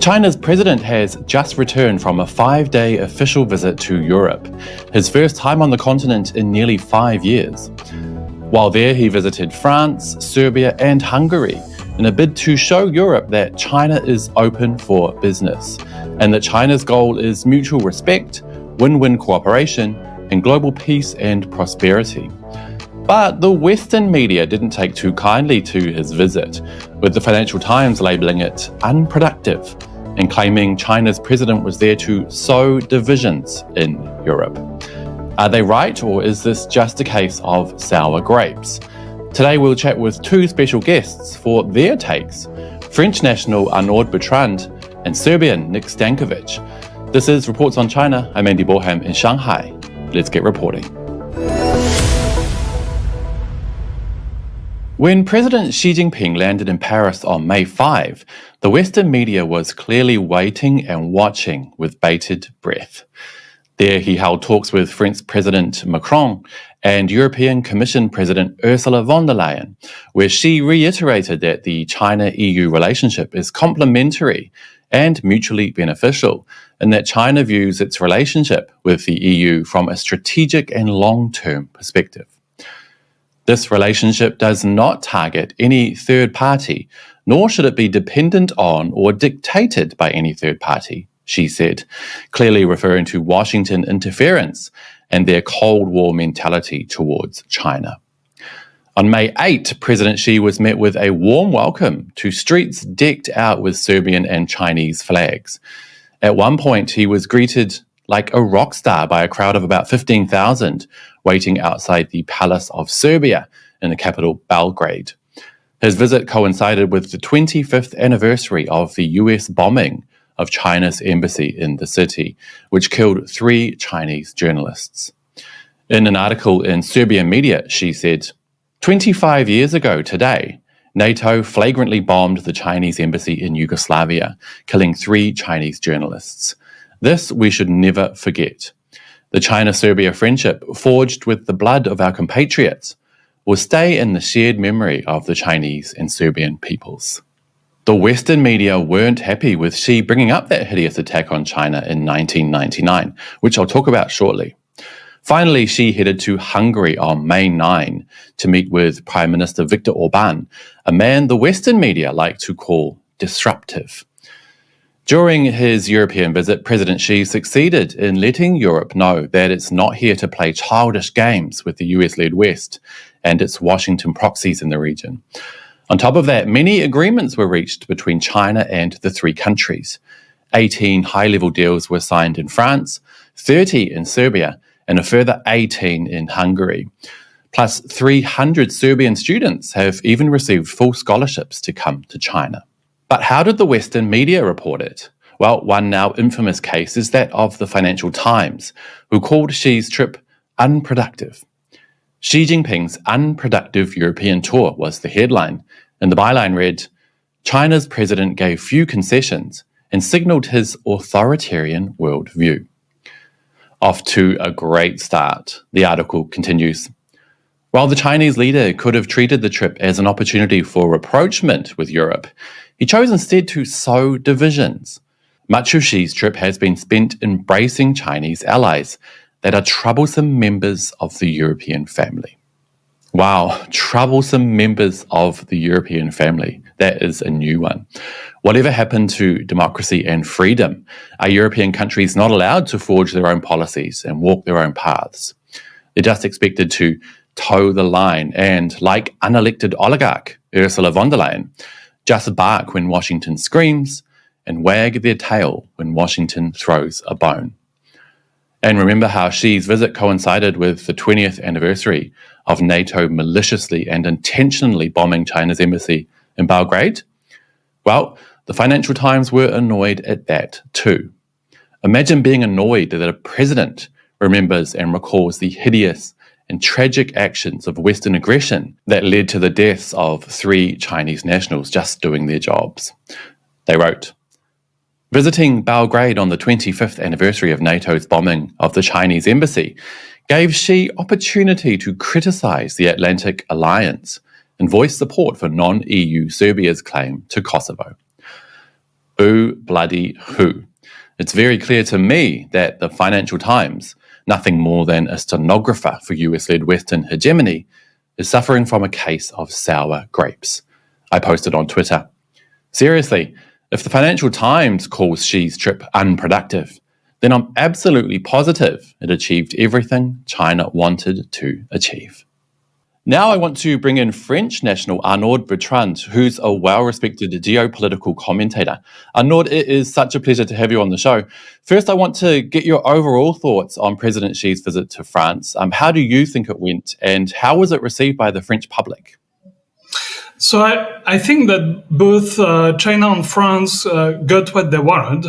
China's president has just returned from a 5-day official visit to Europe, his first time on the continent in nearly 5 years. While there, he visited France, Serbia and Hungary in a bid to show Europe that China is open for business and that China's goal is mutual respect, win-win cooperation, and global peace and prosperity. But the Western media didn't take too kindly to his visit, with the Financial Times labelling it unproductive and claiming China's president was there to sow divisions in Europe. Are they right, or is this just a case of sour grapes? Today we'll chat with two special guests for their takes, French national Arnaud Bertrand and Serbian Nick Stankovic. This is Reports on China. I'm Andy Borham in Shanghai. Let's get reporting. When President Xi Jinping landed in Paris on May 5, the Western media was clearly waiting and watching with bated breath. There he held talks with French President Macron and European Commission President Ursula von der Leyen, where Xi reiterated that the China-EU relationship is complementary and mutually beneficial, and that China views its relationship with the EU from a strategic and long-term perspective. This relationship does not target any third party, nor should it be dependent on or dictated by any third party, Xi said, clearly referring to Washington interference and their Cold War mentality towards China. On May 8, President Xi was met with a warm welcome to streets decked out with Serbian and Chinese flags. At one point, he was greeted like a rock star by a crowd of about 15,000 waiting outside the Palace of Serbia in the capital Belgrade. His visit coincided with the 25th anniversary of the US bombing of China's embassy in the city, which killed 3 Chinese journalists. In an article in Serbian media, Xi said, 25 years ago today, NATO flagrantly bombed the Chinese embassy in Yugoslavia, killing 3 Chinese journalists. This we should never forget. The China-Serbia friendship, forged with the blood of our compatriots, will stay in the shared memory of the Chinese and Serbian peoples. The Western media weren't happy with Xi bringing up that hideous attack on China in 1999, which I'll talk about shortly. Finally, Xi headed to Hungary on May 9 to meet with Prime Minister Viktor Orban, a man the Western media like to call disruptive. During his European visit, President Xi succeeded in letting Europe know that it's not here to play childish games with the US-led West and its Washington proxies in the region. On top of that, many agreements were reached between China and the 3 countries. 18 high-level deals were signed in France, 30 in Serbia, and a further 18 in Hungary. Plus, 300 Serbian students have even received full scholarships to come to China. But how did the Western media report it? Well, one now infamous case is that of the Financial Times, who called Xi's trip unproductive. Xi Jinping's unproductive European tour was the headline, and the byline read, China's president gave few concessions and signalled his authoritarian worldview. Off to a great start, the article continues. While the Chinese leader could have treated the trip as an opportunity for rapprochement with Europe, he chose instead to sow divisions. Much of Xi's trip has been spent embracing Chinese allies that are troublesome members of the European family. Wow, troublesome members of the European family. That is a new one. Whatever happened to democracy and freedom? Are European countries not allowed to forge their own policies and walk their own paths? They're just expected to toe the line and, like unelected oligarch Ursula von der Leyen, just bark when Washington screams and wag their tail when Washington throws a bone. And remember how Xi's visit coincided with the 20th anniversary of NATO maliciously and intentionally bombing China's embassy in Belgrade? Well, the Financial Times were annoyed at that too. Imagine being annoyed that a president remembers and recalls the hideous and tragic actions of Western aggression that led to the deaths of 3 Chinese nationals just doing their jobs. They wrote, visiting Belgrade on the 25th anniversary of NATO's bombing of the Chinese embassy gave Xi opportunity to criticize the Atlantic Alliance and voice support for non-EU Serbia's claim to Kosovo. Boo bloody who. It's very clear to me that the Financial Times, nothing more than a stenographer for US-led Western hegemony, is suffering from a case of sour grapes. I posted on Twitter. Seriously, if the Financial Times calls Xi's trip unproductive, then I'm absolutely positive it achieved everything China wanted to achieve. Now I want to bring in French national Arnaud Bertrand, who's a well-respected geopolitical commentator. Arnaud, it is such a pleasure to have you on the show. First, I want to get your overall thoughts on President Xi's visit to France. How do you think it went, and how was it received by the French public? So I think that both China and France got what they wanted,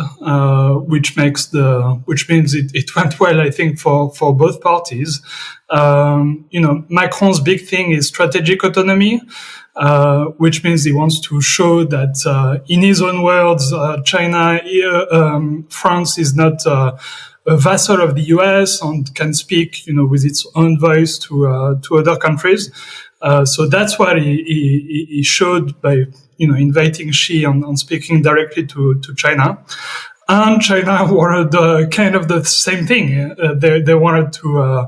which means it went well, I think, for both parties. Macron's big thing is strategic autonomy, which means he wants to show that, in his own words, France is not a vassal of the US and can speak, with its own voice to other countries. So that's what he showed by, inviting Xi and speaking directly to China. And China wanted kind of the same thing. They wanted to,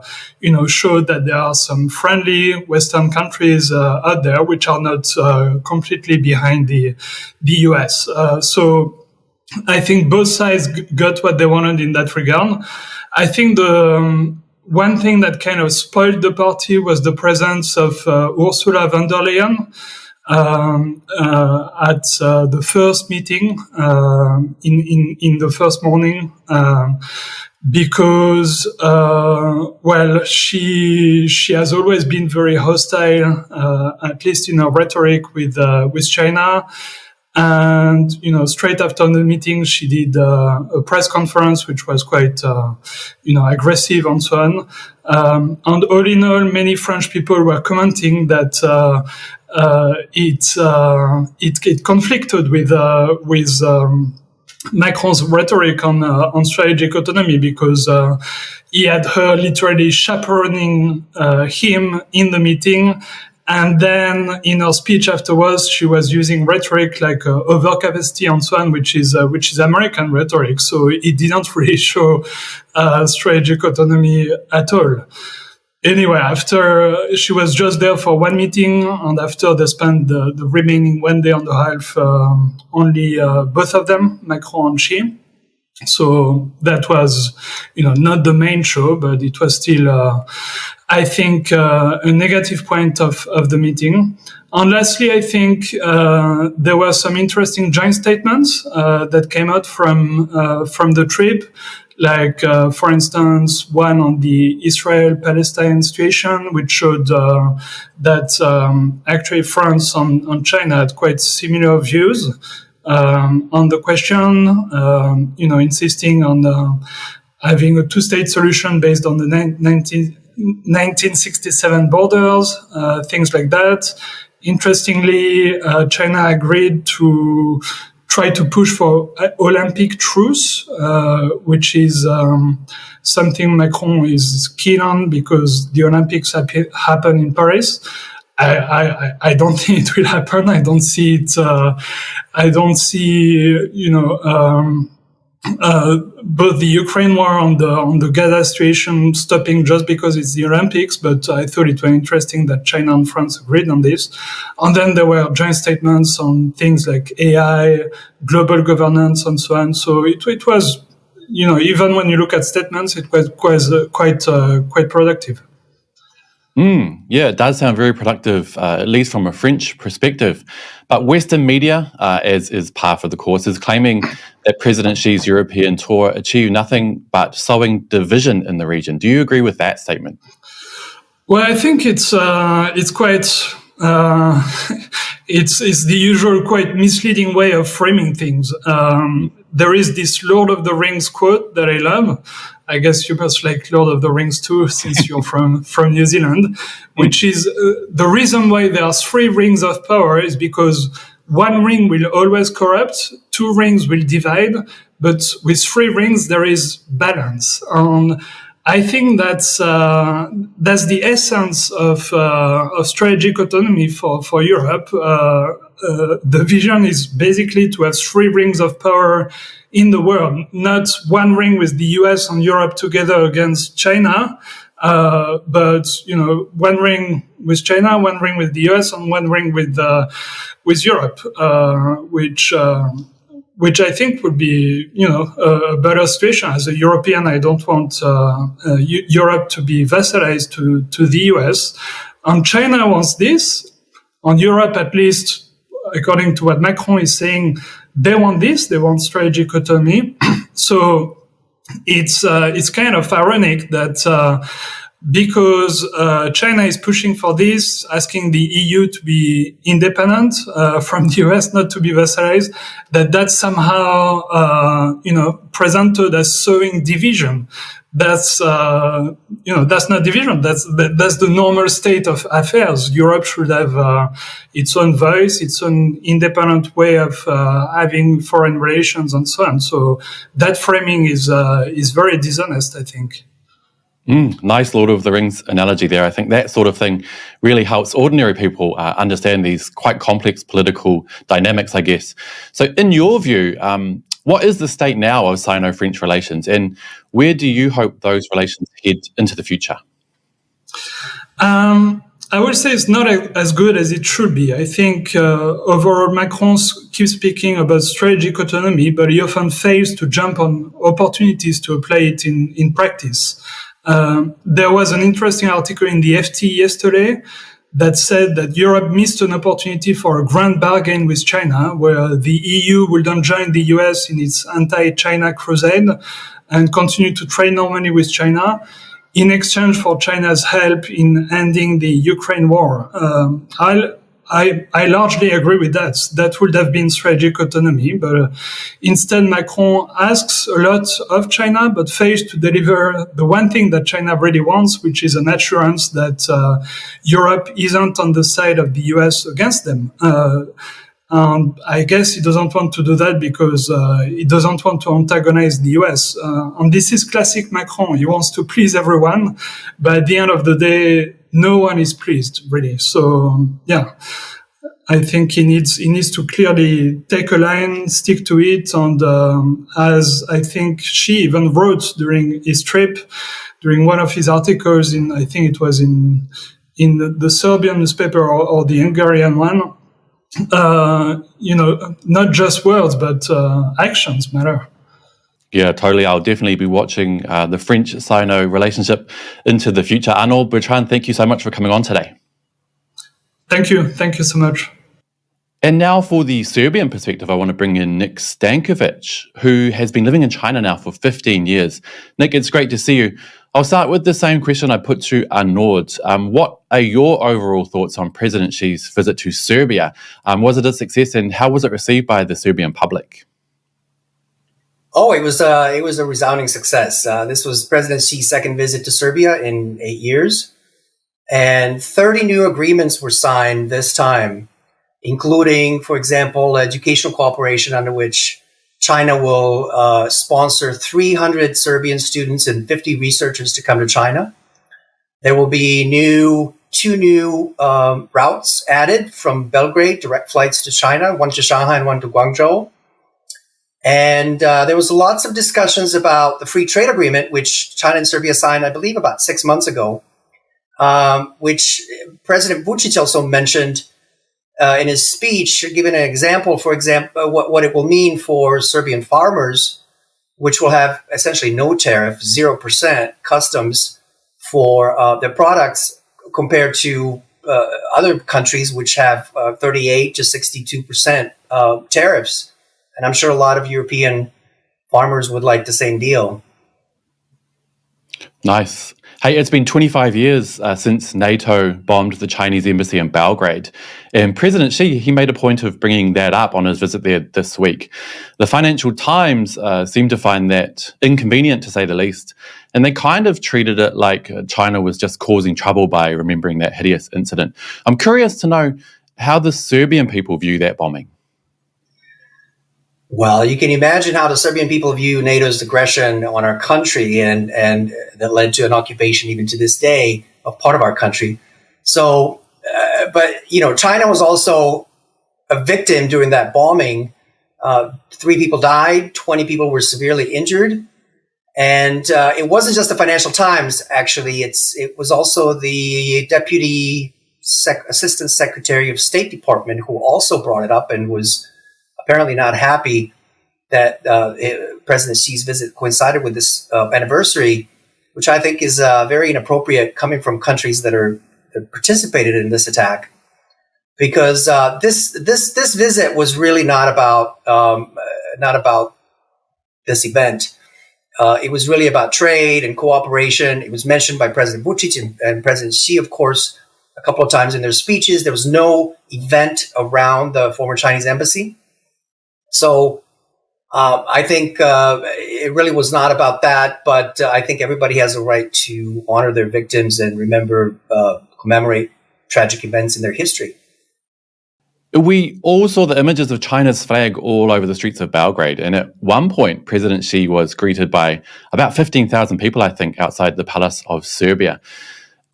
show that there are some friendly Western countries out there which are not completely behind the US. So I think both sides got what they wanted in that regard. I think the one thing that kind of spoiled the party was the presence of Ursula von der Leyen at the first meeting in the first morning, because she has always been very hostile, at least in her rhetoric with China. And, straight after the meeting, she did a press conference, which was quite, aggressive and so on. And all in all, many French people were commenting that it conflicted with Macron's rhetoric on strategic autonomy, because he had her literally chaperoning him in the meeting. And then in her speech afterwards, she was using rhetoric like overcapacity and so on, which is American rhetoric. So it didn't really show strategic autonomy at all. Anyway, after she was just there for one meeting, and after they spent the remaining 1 day and a half, only both of them, Macron and Xi. So that was, not the main show, but it was still, I think, a negative point of the meeting. And lastly, I think there were some interesting joint statements that came out from the trip, like, for instance, one on the Israel-Palestine situation, which showed that actually France and China had quite similar views on the question, insisting on having a two-state solution based on the 1967 borders, things like that. Interestingly, China agreed to try to push for Olympic truce, which is something Macron is keen on, because the Olympics happen in Paris. I don't think it will happen. I don't see it. I don't see, both the Ukraine war and the Gaza situation stopping just because it's the Olympics. But I thought it was interesting that China and France agreed on this. And then there were joint statements on things like AI, global governance, and so on. So it was, even when you look at statements, it was quite productive. Yeah, it does sound very productive, at least from a French perspective. But Western media, as is par for the course, is claiming that President Xi's European tour achieved nothing but sowing division in the region. Do you agree with that statement? Well, I think it's quite it's the usual quite misleading way of framing things. There is this Lord of the Rings quote that I love. I guess you must like Lord of the Rings too, since you're from New Zealand, which is the reason why there are 3 rings of power is because one ring will always corrupt, 2 rings will divide, but with 3 rings there is balance. I think that's the essence of strategic autonomy for Europe. the vision is basically to have three rings of power in the world, not one ring with the US and Europe together against China, but one ring with China, one ring with the US, and one ring with Europe, which I think would be, a better situation. As a European, I don't want Europe to be vassalized to the US. And China wants this. On Europe, at least, according to what Macron is saying, they want this. They want strategic autonomy. So it's kind of ironic that because China is pushing for this, asking the EU to be independent from the US, not to be vassalized, that's somehow presented as sowing division. That's that's not division. That's the normal state of affairs. Europe should have its own voice, its own independent way of having foreign relations, and so on. So that framing is very dishonest, I think. Nice Lord of the Rings analogy there. I think that sort of thing really helps ordinary people understand these quite complex political dynamics, I guess. So in your view, what is the state now of Sino-French relations, and where do you hope those relations head into the future? I would say it's not as good as it should be. I think overall Macron keeps speaking about strategic autonomy, but he often fails to jump on opportunities to apply it in practice. There was an interesting article in the FT yesterday that said that Europe missed an opportunity for a grand bargain with China, where the EU will then join the US in its anti-China crusade and continue to trade normally with China in exchange for China's help in ending the Ukraine war. I largely agree with that. That would have been strategic autonomy, but instead Macron asks a lot of China, but fails to deliver the one thing that China really wants, which is an assurance that Europe isn't on the side of the US against them. I guess he doesn't want to do that because he doesn't want to antagonize the US. And this is classic Macron. He wants to please everyone, but at the end of the day, no one is pleased, really. So, yeah, I think he needs to clearly take a line, stick to it. And as I think she even wrote during his trip, during one of his articles I think it was in the Serbian newspaper or the Hungarian one, not just words, but actions matter. Yeah, totally. I'll definitely be watching the French-Sino relationship into the future. Arnaud Bertrand, thank you so much for coming on today. Thank you. Thank you so much. And now for the Serbian perspective, I want to bring in Nick Stankovic, who has been living in China now for 15 years. Nick, it's great to see you. I'll start with the same question I put to Arnaud. What are your overall thoughts on President Xi's visit to Serbia? Was it a success, and how was it received by the Serbian public? Oh, it was a resounding success. This was President Xi's second visit to Serbia in 8 years, and 30 new agreements were signed this time, including, for example, educational cooperation under which China will sponsor 300 Serbian students and 50 researchers to come to China. There will be two new routes added from Belgrade, direct flights to China, one to Shanghai and one to Guangzhou. And there was lots of discussions about the free trade agreement, which China and Serbia signed, I believe, about 6 months ago, which President Vučić also mentioned in his speech, giving an example, for example, what it will mean for Serbian farmers, which will have essentially no tariff, 0% customs for their products compared to other countries which have 38 to 62% tariffs. And I'm sure a lot of European farmers would like the same deal. Nice. Hey, it's been 25 years since NATO bombed the Chinese embassy in Belgrade. And President Xi, he made a point of bringing that up on his visit there this week. The Financial Times seemed to find that inconvenient, to say the least. And they kind of treated it like China was just causing trouble by remembering that hideous incident. I'm curious to know how the Serbian people view that bombing. Well, you can imagine how the Serbian people view NATO's aggression on our country and that led to an occupation even to this day of part of our country. So, but, China was also a victim during that bombing. 3 people died, 20 people were severely injured. And it wasn't just the Financial Times, actually. It was also the Deputy Assistant Secretary of State Department who also brought it up and was apparently not happy that President Xi's visit coincided with this anniversary, which I think is very inappropriate coming from countries that participated in this attack. Because this visit was really not about this event. It was really about trade and cooperation. It was mentioned by President Vučić and President Xi, of course, a couple of times in their speeches. There was no event around the former Chinese embassy. So I think it really was not about that, but I think everybody has a right to honor their victims and commemorate tragic events in their history. We all saw the images of China's flag all over the streets of Belgrade, and at one point, President Xi was greeted by about 15,000 people, I think, outside the Palace of Serbia.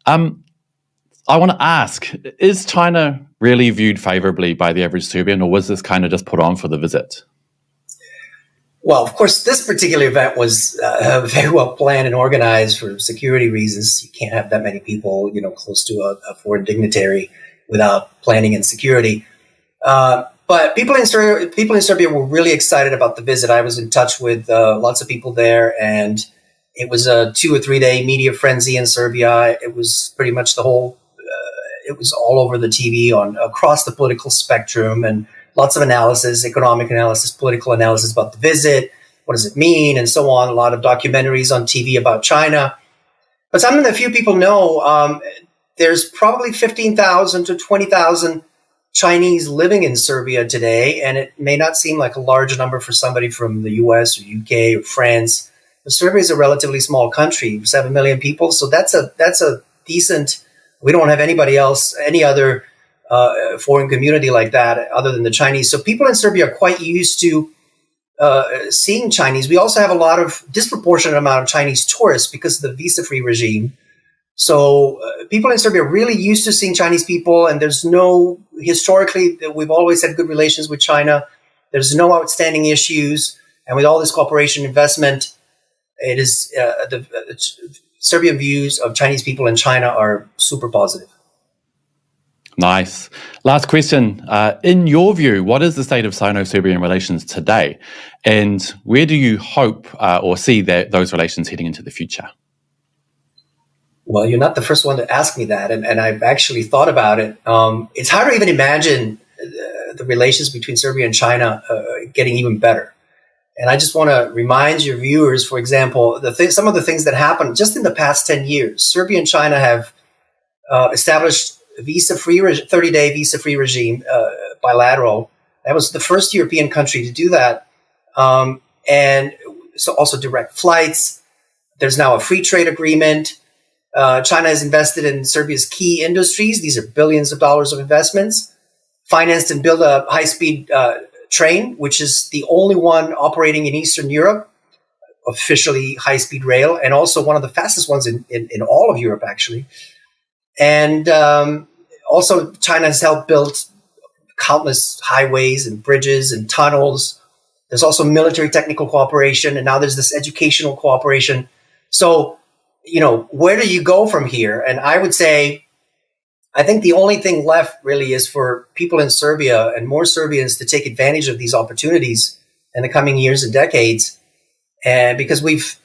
I want to ask, is China really viewed favorably by the average Serbian, or was this kind of just put on for the visit? Well, of course, this particular event was very well planned and organized for security reasons. You can't have that many people, close to a foreign dignitary without planning and security. But people in Serbia were really excited about the visit. I was in touch with lots of people there, and it was a 2 or 3 day media frenzy in Serbia. It was pretty much it was all over the TV across the political spectrum, and lots of analysis, economic analysis, political analysis about the visit. What does it mean? And so on. A lot of documentaries on TV about China. But something that few people know, there's probably 15,000 to 20,000 Chinese living in Serbia today, and it may not seem like a large number for somebody from the US or UK or France, but Serbia is a relatively small country, 7 million people. So that's a decent. We don't have any other foreign community like that other than the Chinese. So people in Serbia are quite used to seeing Chinese. We also have a disproportionate amount of Chinese tourists because of the visa-free regime. So people in Serbia are really used to seeing Chinese people, and historically, we've always had good relations with China. There's no outstanding issues. And with all this cooperation investment, it is the Serbian views of Chinese people in China are super positive. Nice. Last question. In your view, what is the state of Sino-Serbian relations today? And where do you hope or see those relations heading into the future? Well, you're not the first one to ask me that, and I've actually thought about it. It's hard to even imagine the relations between Serbia and China getting even better. And I just want to remind your viewers, for example, some of the things that happened just in the past 10 years. Serbia and China have established a 30-day visa-free regime, bilateral. That was the first European country to do that. And so also direct flights. There's now a free trade agreement. China has invested in Serbia's key industries. These are billions of dollars of investments, financed and built a high-speed train, which is the only one operating in Eastern Europe, officially high-speed rail, and also one of the fastest ones in all of Europe, actually. And also China has helped build countless highways and bridges and tunnels. There's also military technical cooperation, and now there's this educational cooperation. So, where do you go from here? And I would say, I think the only thing left really is for people in Serbia and more Serbians to take advantage of these opportunities in the coming years and decades. And because we've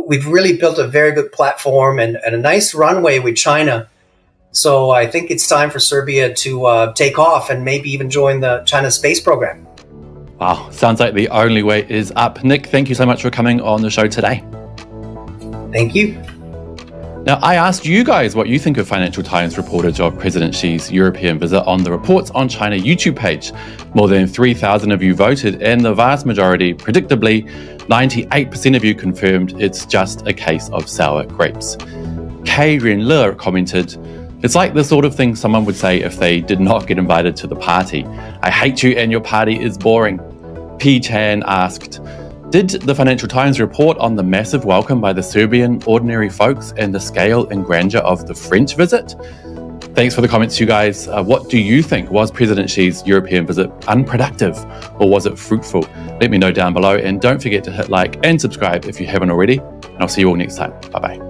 really built a very good platform and a nice runway with China. So I think it's time for Serbia to take off and maybe even join the China space program. Wow, sounds like the only way is up. Nick, thank you so much for coming on the show today. Thank you. Now, I asked you guys what you think of Financial Times reportage of President Xi's European visit on the Reports on China YouTube page. More than 3,000 of you voted, and the vast majority, predictably, 98% of you confirmed it's just a case of sour grapes. K. Renle commented, "It's like the sort of thing someone would say if they did not get invited to the party. I hate you and your party is boring." P. Chan asked, "Did the Financial Times report on the massive welcome by the Serbian ordinary folks and the scale and grandeur of the French visit?" Thanks for the comments, you guys. What do you think? Was President Xi's European visit unproductive or was it fruitful? Let me know down below, and don't forget to hit like and subscribe if you haven't already. And I'll see you all next time. Bye-bye.